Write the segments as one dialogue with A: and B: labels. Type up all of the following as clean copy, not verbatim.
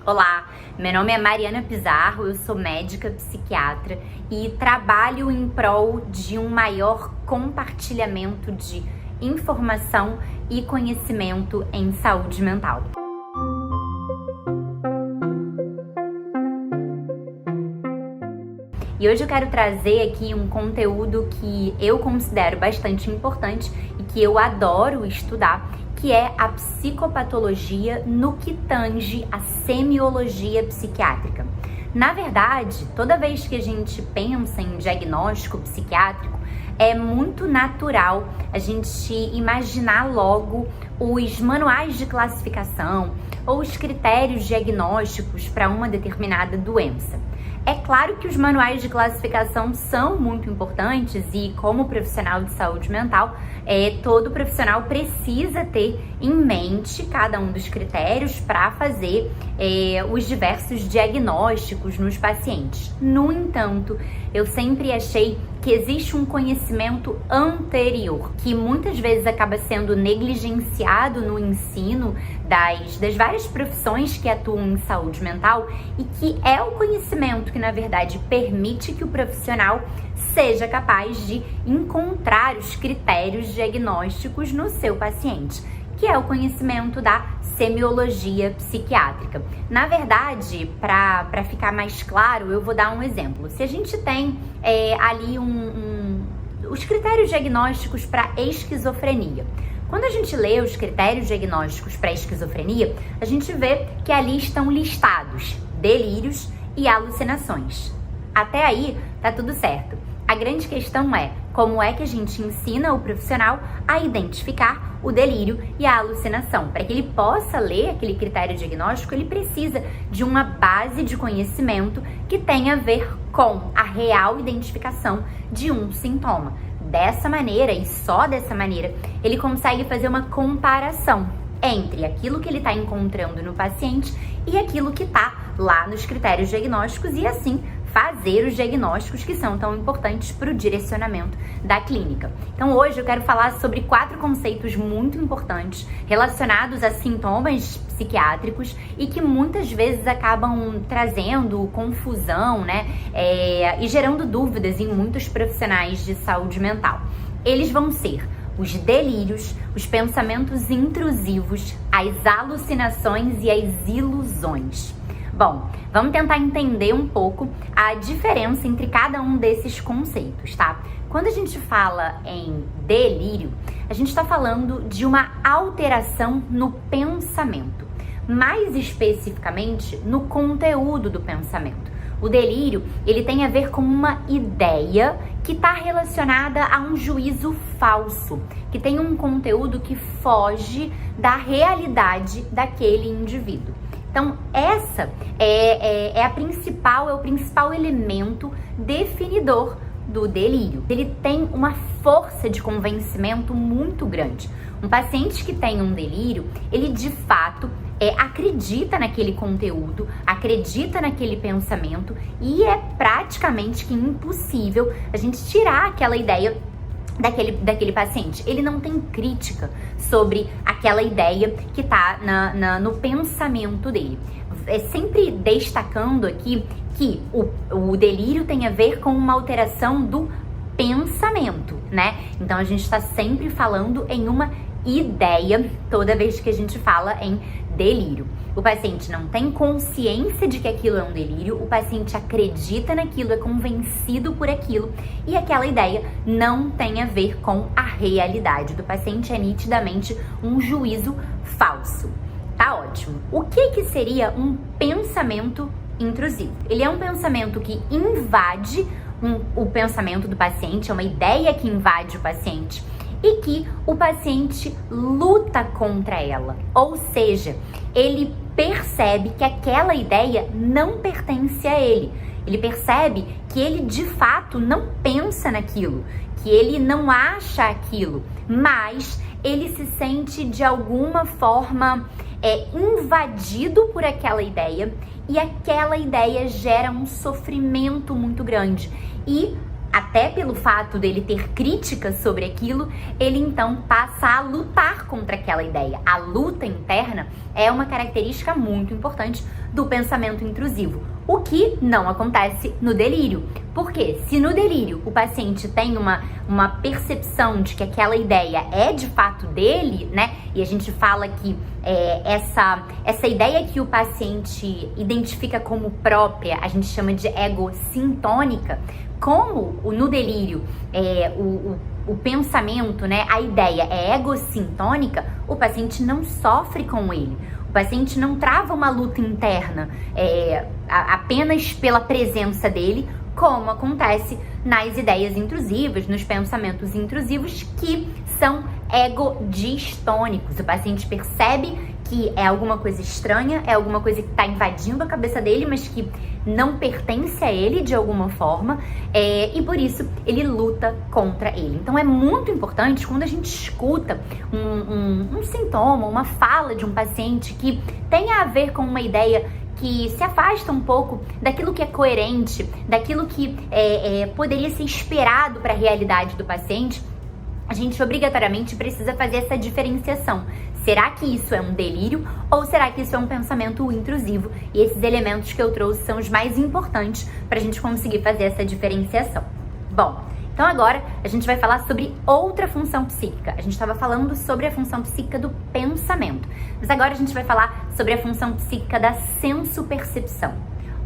A: Olá, meu nome é Mariana Pizarro, eu sou médica psiquiatra e trabalho em prol de um maior compartilhamento de informação e conhecimento em saúde mental. E hoje eu quero trazer aqui um conteúdo que eu considero bastante importante e que eu adoro estudar, que é a psicopatologia no que tange a semiologia psiquiátrica. Na verdade, toda vez que a gente pensa em diagnóstico psiquiátrico, é muito natural a gente imaginar logo os manuais de classificação ou os critérios diagnósticos para uma determinada doença. É claro que os manuais de classificação são muito importantes e, como profissional de saúde mental, todo profissional precisa ter em mente cada um dos critérios para fazer os diversos diagnósticos nos pacientes. No entanto, eu sempre achei que existe um conhecimento anterior, que muitas vezes acaba sendo negligenciado no ensino das várias profissões que atuam em saúde mental e que é o conhecimento que, na verdade, permite que o profissional seja capaz de encontrar os critérios diagnósticos no seu paciente, que é o conhecimento da semiologia psiquiátrica. Na verdade, para ficar mais claro, eu vou dar um exemplo. Se a gente tem ali os critérios diagnósticos para esquizofrenia, quando a gente lê os critérios diagnósticos para esquizofrenia, a gente vê que ali estão listados delírios e alucinações. Até aí, tá tudo certo. A grande questão é como é que a gente ensina o profissional a identificar o delírio e a alucinação. Para que ele possa ler aquele critério diagnóstico, ele precisa de uma base de conhecimento que tenha a ver com a real identificação de um sintoma. Dessa maneira, e só dessa maneira, ele consegue fazer uma comparação entre aquilo que ele está encontrando no paciente e aquilo que está lá nos critérios diagnósticos e assim fazer os diagnósticos que são tão importantes para o direcionamento da clínica. Então hoje eu quero falar sobre 4 conceitos muito importantes relacionados a sintomas psiquiátricos e que muitas vezes acabam trazendo confusão, e gerando dúvidas em muitos profissionais de saúde mental. Eles vão ser os delírios, os pensamentos intrusivos, as alucinações e as ilusões. Bom, vamos tentar entender um pouco a diferença entre cada um desses conceitos, tá? Quando a gente fala em delírio, a gente está falando de uma alteração no pensamento, mais especificamente no conteúdo do pensamento. O delírio, ele tem a ver com uma ideia que está relacionada a um juízo falso, que tem um conteúdo que foge da realidade daquele indivíduo. Então, essa é o principal elemento definidor do delírio. Ele tem uma força de convencimento muito grande. Um paciente que tem um delírio, ele de fato acredita naquele conteúdo, acredita naquele pensamento e é praticamente que impossível a gente tirar aquela ideia daquele paciente. Ele não tem crítica sobre aquela ideia que está no pensamento dele. É sempre destacando aqui que o delírio tem a ver com uma alteração do pensamento, né? Então a gente está sempre falando em uma ideia toda vez que a gente fala em delírio. O paciente não tem consciência de que aquilo é um delírio, o paciente acredita naquilo, é convencido por aquilo e aquela ideia não tem a ver com a realidade do paciente, é nitidamente um juízo falso. Tá ótimo. O que seria um pensamento intrusivo? Ele é um pensamento que invade o pensamento do paciente, é uma ideia que invade o paciente e que o paciente luta contra ela. Ou seja, ele percebe que aquela ideia não pertence a ele. Ele percebe que ele de fato não pensa naquilo, que ele não acha aquilo, mas ele se sente de alguma forma invadido por aquela ideia e aquela ideia gera um sofrimento muito grande. E até pelo fato dele ter críticas sobre aquilo, ele então passa a lutar contra aquela ideia. A luta interna é uma característica muito importante do pensamento intrusivo, o que não acontece no delírio. Porque se no delírio o paciente tem uma percepção de que aquela ideia é de fato dele, né? E a gente fala que essa ideia que o paciente identifica como própria, a gente chama de egocintônica. Como no delírio o pensamento, né, a ideia é egocintônica, o paciente não sofre com ele. O paciente não trava uma luta interna apenas pela presença dele, como acontece nas ideias intrusivas, nos pensamentos intrusivos que são egodistônicos. O paciente percebe que é alguma coisa estranha, é alguma coisa que está invadindo a cabeça dele, mas que não pertence a ele de alguma forma, e por isso ele luta contra ele. Então é muito importante quando a gente escuta um sintoma, uma fala de um paciente que tenha a ver com uma ideia que se afasta um pouco daquilo que é coerente, daquilo que poderia ser esperado para a realidade do paciente, a gente obrigatoriamente precisa fazer essa diferenciação. Será que isso é um delírio ou será que isso é um pensamento intrusivo? E esses elementos que eu trouxe são os mais importantes para a gente conseguir fazer essa diferenciação. Bom, então agora a gente vai falar sobre outra função psíquica. A gente estava falando sobre a função psíquica do pensamento, mas agora a gente vai falar sobre a função psíquica da sensopercepção.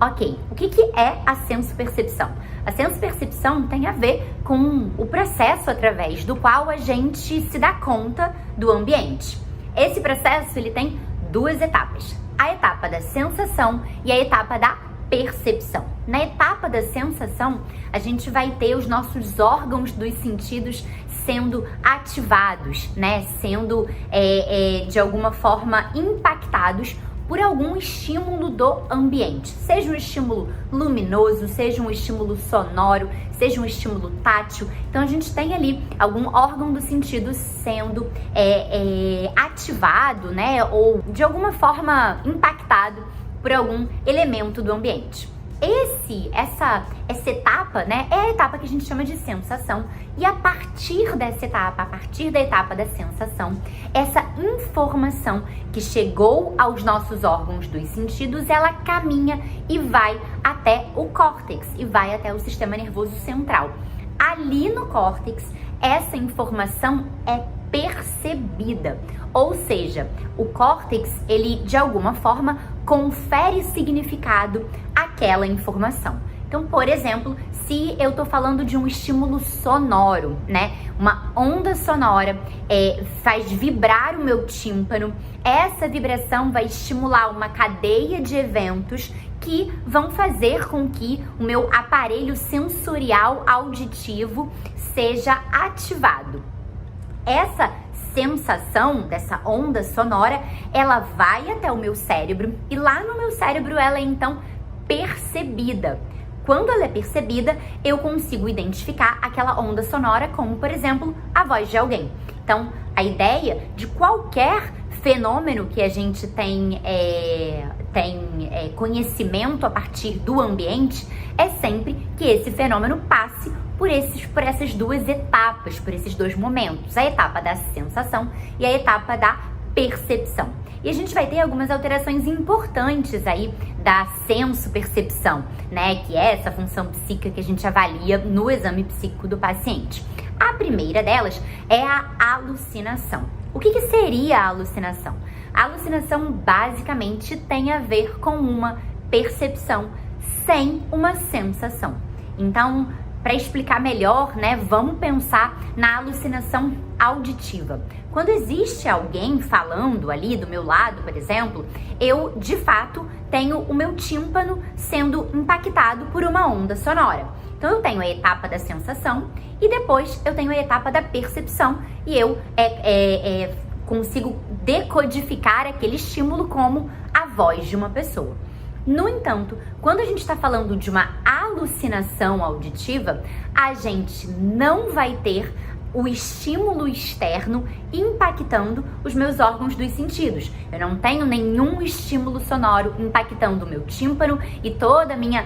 A: Ok, o que é a sensopercepção? A sensopercepção tem a ver com o processo através do qual a gente se dá conta do ambiente. Esse processo ele tem duas etapas, a etapa da sensação e a etapa da percepção. Na etapa da sensação, a gente vai ter os nossos órgãos dos sentidos sendo ativados, né? Sendo de alguma forma impactados por algum estímulo do ambiente, seja um estímulo luminoso, seja um estímulo sonoro, seja um estímulo tátil. Então a gente tem ali algum órgão do sentido sendo ativado, né, ou de alguma forma impactado por algum elemento do ambiente. Essa etapa, né, é a etapa que a gente chama de sensação. E a partir dessa etapa, a partir da etapa da sensação, essa informação que chegou aos nossos órgãos dos sentidos, ela caminha e vai até o córtex, e vai até o sistema nervoso central. Ali no córtex, essa informação é percebida, ou seja, o córtex, ele de alguma forma confere significado àquela informação. Então, por exemplo, se eu tô falando de um estímulo sonoro, né? Uma onda sonora faz vibrar o meu tímpano, essa vibração vai estimular uma cadeia de eventos que vão fazer com que o meu aparelho sensorial auditivo seja ativado. Essa sensação dessa onda sonora, ela vai até o meu cérebro e lá no meu cérebro ela é então percebida. Quando ela é percebida, eu consigo identificar aquela onda sonora como, por exemplo, a voz de alguém. Então, a ideia de qualquer fenômeno que a gente tem conhecimento a partir do ambiente é sempre que esse fenômeno passe por essas duas etapas, por esses dois momentos, a etapa da sensação e a etapa da percepção. E a gente vai ter algumas alterações importantes aí da sensopercepção, né? Que é essa função psíquica que a gente avalia no exame psíquico do paciente. A primeira delas é a alucinação. O que seria a alucinação? A alucinação basicamente tem a ver com uma percepção sem uma sensação. Então, para explicar melhor, né, vamos pensar na alucinação auditiva. Quando existe alguém falando ali do meu lado, por exemplo, eu de fato tenho o meu tímpano sendo impactado por uma onda sonora. Então eu tenho a etapa da sensação e depois eu tenho a etapa da percepção e eu consigo decodificar aquele estímulo como a voz de uma pessoa. No entanto, quando a gente está falando de uma alucinação auditiva, a gente não vai ter o estímulo externo impactando os meus órgãos dos sentidos. Eu não tenho nenhum estímulo sonoro impactando o meu tímpano e toda a minha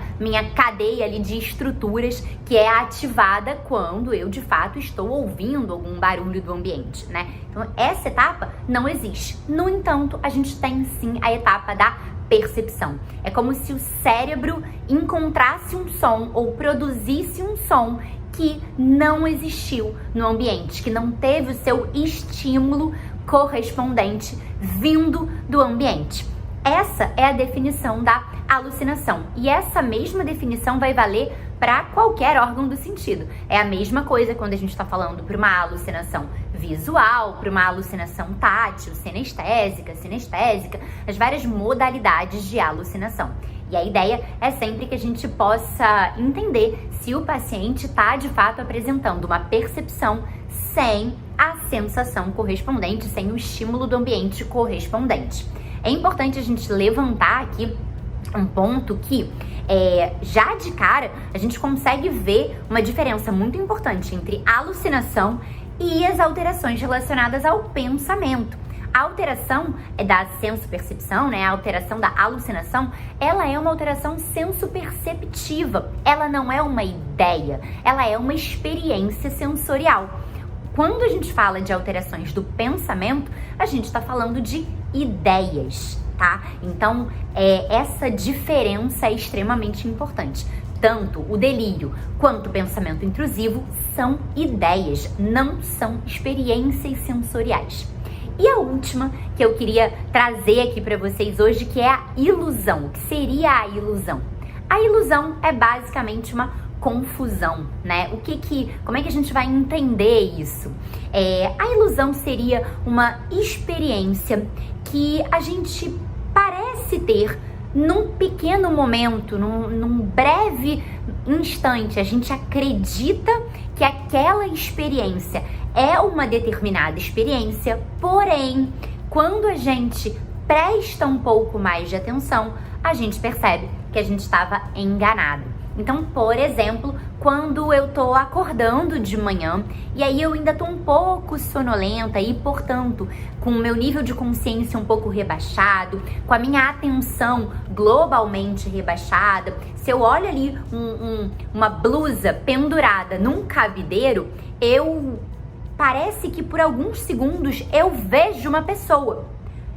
A: cadeia ali de estruturas que é ativada quando eu de fato estou ouvindo algum barulho do ambiente, né? Então essa etapa não existe. No entanto, a gente tem sim a etapa da percepção. É como se o cérebro encontrasse um som ou produzisse um som que não existiu no ambiente, que não teve o seu estímulo correspondente vindo do ambiente. Essa é a definição da alucinação. E essa mesma definição vai valer para qualquer órgão do sentido. É a mesma coisa quando a gente está falando para uma alucinação visual, para uma alucinação tátil, sinestésica, as várias modalidades de alucinação. E a ideia é sempre que a gente possa entender se o paciente está de fato apresentando uma percepção sem a sensação correspondente, sem o estímulo do ambiente correspondente. É importante a gente levantar aqui um ponto que, já de cara, a gente consegue ver uma diferença muito importante entre alucinação e as alterações relacionadas ao pensamento. A alteração da senso-percepção, né, a alteração da alucinação, ela é uma alteração senso-perceptiva. Ela não é uma ideia, ela é uma experiência sensorial. Quando a gente fala de alterações do pensamento, a gente está falando de ideias, tá? Então, essa diferença é extremamente importante. Tanto o delírio quanto o pensamento intrusivo são ideias, não são experiências sensoriais. E a última que eu queria trazer aqui para vocês hoje, que é a ilusão. O que seria a ilusão? A ilusão é basicamente uma confusão, né? Como é que a gente vai entender isso? A ilusão seria uma experiência que a gente parece ter num pequeno momento, num breve instante. A gente acredita que aquela experiência é uma determinada experiência, porém, quando a gente presta um pouco mais de atenção, a gente percebe que a gente estava enganado. Então, por exemplo, quando eu tô acordando de manhã e aí eu ainda tô um pouco sonolenta e, portanto, com o meu nível de consciência um pouco rebaixado, com a minha atenção globalmente rebaixada, se eu olho ali uma blusa pendurada num cabideiro, parece que por alguns segundos eu vejo uma pessoa.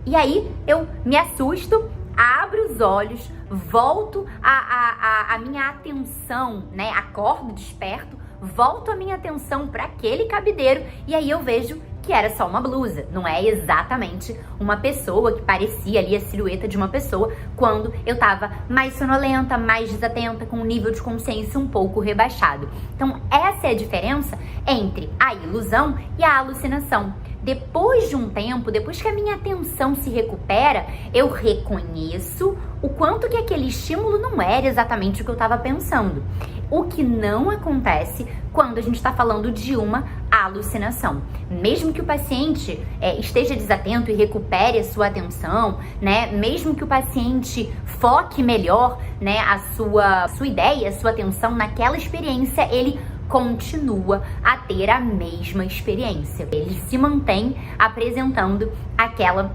A: E aí eu me assusto, abro os olhos, volto a minha atenção, né? Acordo, desperto, volto a minha atenção para aquele cabideiro e aí eu vejo que era só uma blusa, não é exatamente uma pessoa que parecia ali a silhueta de uma pessoa quando eu tava mais sonolenta, mais desatenta, com um nível de consciência um pouco rebaixado. Então essa é a diferença entre a ilusão e a alucinação. Depois de um tempo, depois que a minha atenção se recupera, eu reconheço o quanto que aquele estímulo não era exatamente o que eu estava pensando. O que não acontece quando a gente está falando de uma alucinação. Mesmo que o paciente esteja desatento e recupere a sua atenção, né? Mesmo que o paciente foque melhor, né, a sua ideia, a sua atenção naquela experiência, ele continua a ter a mesma experiência. Ele se mantém apresentando aquela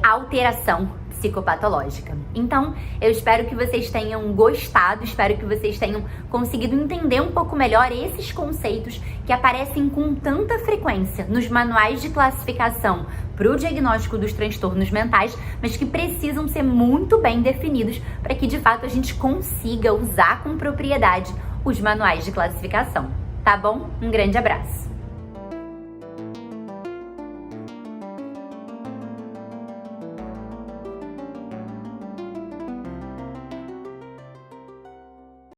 A: alteração psicopatológica. Então, eu espero que vocês tenham gostado, espero que vocês tenham conseguido entender um pouco melhor esses conceitos que aparecem com tanta frequência nos manuais de classificação para o diagnóstico dos transtornos mentais, mas que precisam ser muito bem definidos para que de fato a gente consiga usar com propriedade os manuais de classificação. Tá bom? Um grande abraço!